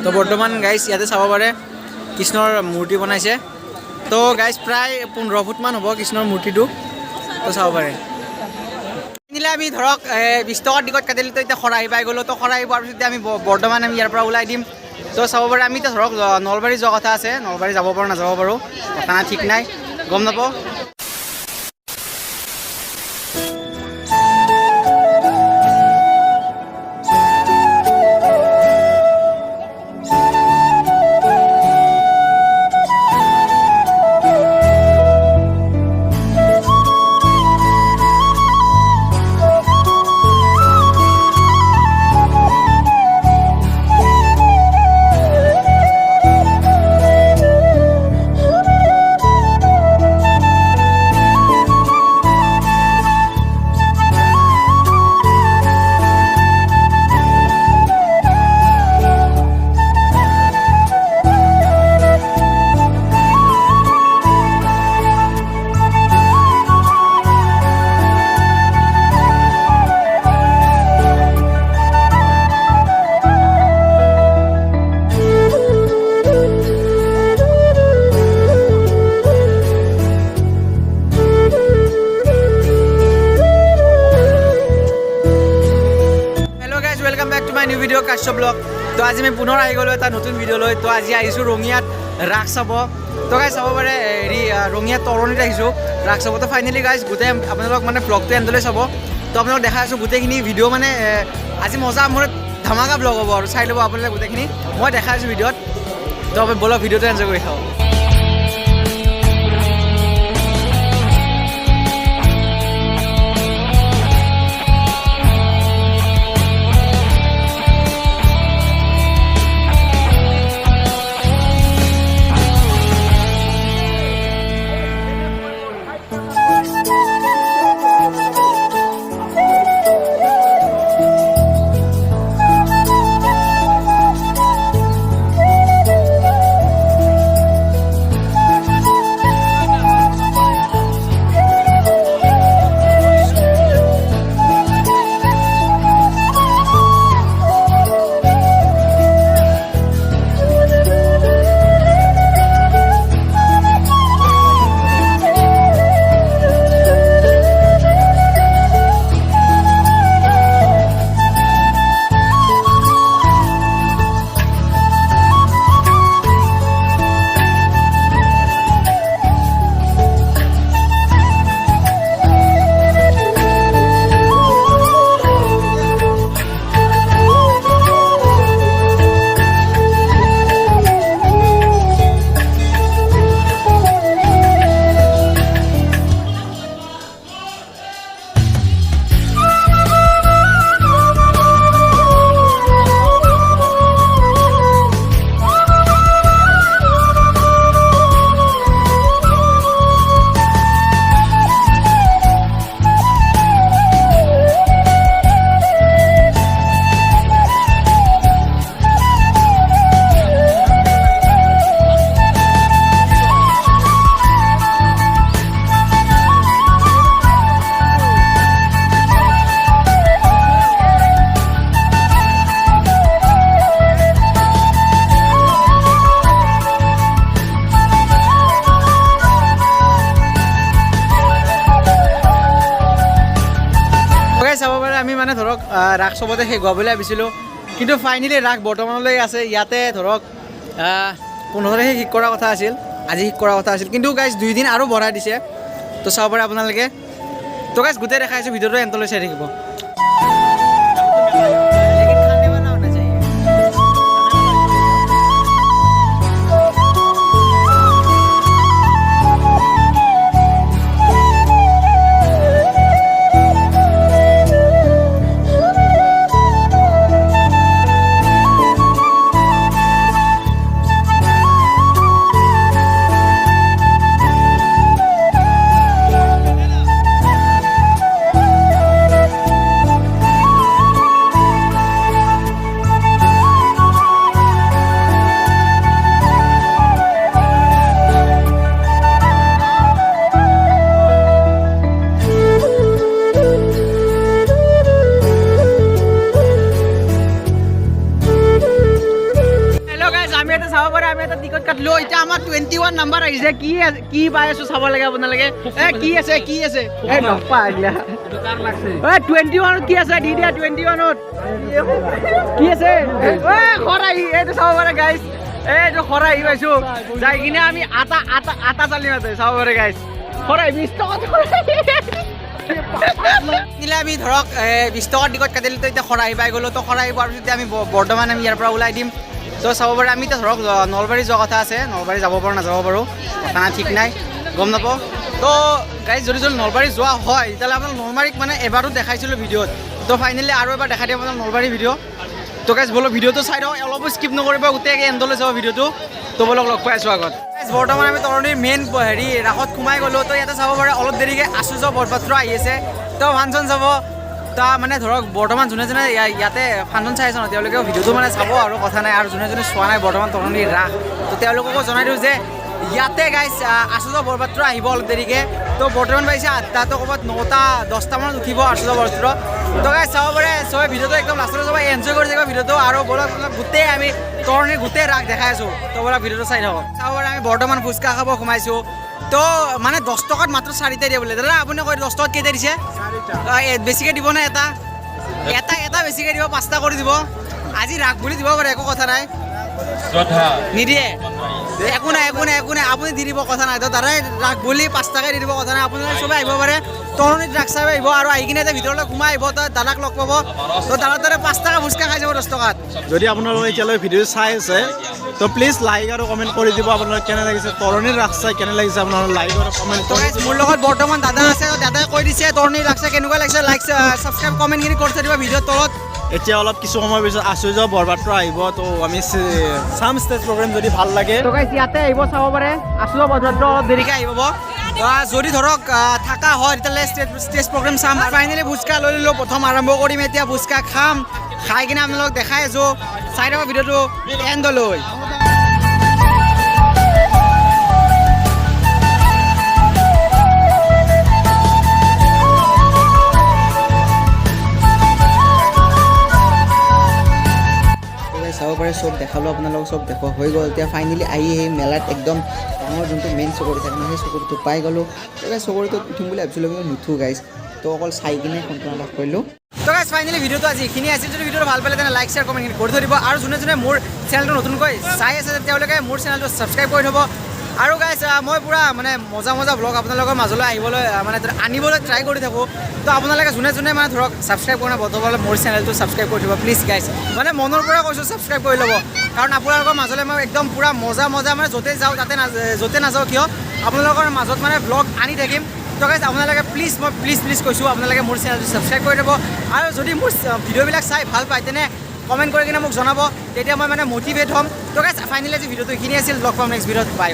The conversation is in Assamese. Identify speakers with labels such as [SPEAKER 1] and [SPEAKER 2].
[SPEAKER 1] তো বৰ্তমান গাইজ ইয়াতে চাব পাৰে কৃষ্ণৰ মূৰ্তি বনাইছে। তো গাইজ প্ৰায় 15 ফুটমান হ'ব কৃষ্ণৰ মূৰ্তিটো। তো চাব পাৰে কিনিলে আমি ধৰক 20 টকাৰ টিকট কাটিলোঁ। তো এতিয়া খৰাহি পাই গ'লোঁ। তো খৰাহি পোৱাৰ পিছত আমি বৰ্তমান আমি ইয়াৰ পৰা ওলাই দিম। তো চাব পাৰে আমি এতিয়া ধৰক নলবাৰী যোৱা কথা আছে। নলবাৰী যাব পাৰোঁ নাযাব পাৰোঁ কথা ঠিক নাই, গম নাপাওঁ। New video' Kashyap blog. তো আজি আমি পুনৰ আহি গ'লোঁ এটা নতুন ভিডিঅ' লৈ। তো আজি আহিছোঁ ৰঙিয়াত ৰাস চাব। তো গাইজ চাব পাৰে হেৰি ৰঙিয়াত তৰণিত আহিছোঁ ৰাস চাব। তো ফাইনেলি গাইজ গোটেই আপোনালোক মানে ব্লগটো এণ্ডলৈ চাব। তো আপোনালোক দেখাই আছোঁ গোটেইখিনি ভিডিঅ' মানে আজি মজা মোৰ ধামাকা ব্লগ হ'ব আৰু চাই ল'ব আপোনালোকে গোটেইখিনি। মই দেখাই আছোঁ ভিডিঅ'ত। তো ব'লক ভিডিঅ'টো এনজয় কৰি খাওঁ। চাব পাৰে আমি মানে ধৰক ৰাস চবতে শেষ হোৱা বুলি ভাবিছিলোঁ, কিন্তু ফাইনেলি ৰাস বৰ্তমানলৈ আছে। ইয়াতে ধৰক 15 তাৰিখে শেষ কৰাৰ কথা আছিল, আজি শেষ কৰাৰ কথা আছিল, কিন্তু গাইজ 2 দিন আৰু বঢ়াই দিছে। তো চাব পাৰে আপোনালোকে। তো গাইজ গোটেই দেখাই আছোঁ, ভিডিঅ'টো এণ্টলৈ চাই থাকিব। চাব পাৰে আমি এটা টিকট কাটিলো এতিয়া আমাৰ 21 নাম্বাৰ আহিছে কি পাই আছো চাব লাগে আপোনালোকে কি আছে এই নপা আগলা
[SPEAKER 2] এইটো কাৰ লাগছে
[SPEAKER 1] 21 কি আছে দি দিয়া 21 কি আছে খৰাহি এইটো চাব পাৰে গাইজ এইটো খৰাহি পাইছো যাই কিনে আমি আটা চালি মাতে চাব পাৰে গাইজ খৰাহি 20 টকা নিলে আমি ধৰক 20 টকাৰ টিকট কাটিলো তো এতিয়া খৰাহি পাই গ'লো তো খৰাহি পোৱাৰ পিছত আমি বৰ্তমান আমি ইয়াৰ পৰা ওলাই দিম তো চাব পাৰে আমি এতিয়া ধৰক নলবাৰী যোৱা কথা আছে নলবাৰী যাব পাৰোঁ নাযাব পাৰোঁ কথা ঠিক নাই গম নাপাওঁ তো গাইজ যদি নলবাৰী যোৱা হয় তেতিয়াহ'লে আপোনাক নলবাৰীক মানে এবাৰো দেখাইছিলোঁ ভিডিঅ'ত তো ফাইনেলি আৰু এবাৰ দেখাই দিম আপোনাক নলবাৰী ভিডিঅ' তো গাইজ বলক ভিডিঅ'টো চাই দিওঁ অলপো স্কিপ নকৰিব গোটেই এণ্ডলৈ যাব ভিডিঅ'টো তো বলক লগ পাই আছোঁ আগত বৰ্তমান আমি তৰণীৰ মেইন ৰাসত সোমাই গ'লোঁ তো ইয়াতে চাব পাৰে অলপ দেৰিকৈ আচুৰ্য বৰপাত্ৰ আহি আছে তো ফাংচন চাব তো মানে ধৰক বৰ্তমান যোনে ইয়াতে ফাংচন চাই আছে ন তেওঁলোকেও ভিডিঅ'টো মানে চাব আৰু কথা নাই আৰু যোনে চোৱা নাই বৰ্তমান তৰণীৰ ৰাস তো তেওঁলোককো জনাই দিওঁ যে ইয়াতে গাইজ আচুৰ্য বৰপাত্ৰ আহিব অলপ দেৰিকৈ তো বৰ্তমান পাইছে 8টা তো ক'ৰবাত 9টা 10টামানত উঠিব আচুৰ্য বৰপাত্ৰ তো গাইজ চাব পাৰে চবে ভিডিঅ'টো একদম লাষ্টলৈ চাব এনজয় কৰি থাকিব ভিডিঅ'টো আৰু বলক গোটেই আমি তৰণীৰ গোটেই ৰাস দেখাই আছোঁ তো বলক ভিডিঅ'টো চাই থাকক চাব পাৰে আমি বৰ্তমান ফুচকা খাব সোমাইছোঁ তো মানে 10 টকাত মাত্ৰ 4টা দিয়ে বোলে দাদা আপুনি কৈ 10 টকাত কেইটা দিছে বেছিকৈ দিব নে এটা বেছিকৈ দিব 5টা কৰি দিব আজি ৰাস বুলি দিব পাৰে একো কথা নাই নিদিয়ে একো নাই আপুনি দি দিব কথা নাই তো দাদাই ৰাস বুলি 5 টাকাই দি দিব কথা নাই আপোনালোকে চবে আহিব পাৰে তৰণীত ৰাস চাব আহিব আৰু আহি কিনে ভিতৰলৈ সোমাই আহিব তো দাদাক লগ পাব তো দাদাৰ দৰে 5 টাকা ফুচকা খাই যাব 10 টকাত
[SPEAKER 3] যদি আপোনালোকে এতিয়ালৈ ভিডিঅ' চাই আছে তো প্লিজ লাইক আৰু কমেণ্ট কৰি দিব আপোনালোকে কেনে লাগিছে তৰণীৰ ৰাস চাই কেনে লাগিছে আপোনালোকে লাইক আৰু কমেণ্ট
[SPEAKER 1] তো গাইজ মোৰ লগত বৰ্তমান দাদা আছে দাদাই কৈ দিছে তৰণীৰ ৰাস চাই কেনেকুৱা লাগিছে লাইক ছাবস্ক্ৰাইব কমেণ্টখিনি কৰি থৈ দিব ভিডিঅ'ৰ তলত
[SPEAKER 3] এতিয়া অলপ কিছু সময়ৰ পিছত আচুৰ্য বৰপাত্ৰ আহিব তো আমি চাম ষ্টেজ প্ৰগ্ৰেম যদি ভাল লাগে
[SPEAKER 1] তো গাইজ ইয়াতে আহিব চাব পাৰে আচুৰ্য বৰপাত্ৰ অলপ দেৰিকৈ আহিব যদি ধৰক থাকা হয় তেতিয়াহ'লে ষ্টেজ প্ৰগ্ৰেম চাম ফাইনেলি ফুচকা লৈ ল'লোঁ প্ৰথম আৰম্ভ কৰিম এতিয়া ফুচকা খাম খাই কিনে আপোনালোকক দেখাই আছোঁ চাই থাকক ভিডিঅ'টো এণ্ডলৈ চাব পাৰে চব দেখালোঁ আপোনালোকক চব দেখুওৱা হৈ গ'ল এতিয়া ফাইনেলি আহি সেই মেলাত একদম ডাঙৰ যোনটো মেইন চকৰি থাকে সেই চকৰিটো পাই গ'লোঁ চকৰিটোত উঠিম বুলি ভাবিছিলোঁ কিন্তু নুঠোঁ গাইজ তো অকল চাই কিনে সম্পূৰ্ণ লাভ কৰিলোঁ তো গাইজ ফাইনেলি ভিডিঅ'টো আজি এইখিনি আছিল যদি ভিডিঅ'টো ভাল পালে তেনে লাইক শ্বেয়াৰ কমেণ্ট কৰি থৈ দিব আৰু যোনে মোৰ চেনেলটো নতুনকৈ চাই আছে তেওঁলোকে মোৰ চেনেলটো ছাবস্ক্ৰাইব কৰি থ'ব আৰু গাইজ মই পূৰা মানে মজা ব্লগ আপোনালোকৰ মাজলৈ আহিবলৈ মানে আনিবলৈ ট্ৰাই কৰি থাকোঁ তো আপোনালোকে যোনে মানে ধৰক ছাবস্ক্ৰাইব কৰা বৰ্তমানে মোৰ চেনেলটো ছাবস্ক্ৰাইব কৰি দিব প্লিজ গাইজ মানে মনৰ পৰা কৈছোঁ ছাবস্ক্ৰাইব কৰি ল'ব কাৰণ আপোনালোকৰ মাজলৈ মই একদম পূৰা মজা মানে য'তে যাওঁ তাতে য'তে নাযাওঁ কিয় আপোনালোকৰ মাজত মানে ব্লগ আনি থাকিম তো গাইজ আপোনালোকে প্লিজ মই প্লিজ কৈছোঁ আপোনালোকে মোৰ চেনেলটো ছাবস্ক্ৰাইব কৰি দিব আৰু যদি মোৰ ভিডিঅ'বিলাক চাই ভাল পায় তেনে কমেণ্ট কৰি কিনে মোক জনাব তেতিয়া মই মানে মটিভেট হ'ম তো গাইজ ফাইনেলি আজি ভিডিঅ'টো এইখিনি আছিল লগ পাম নেক্সট ভিডিঅ'ত বাই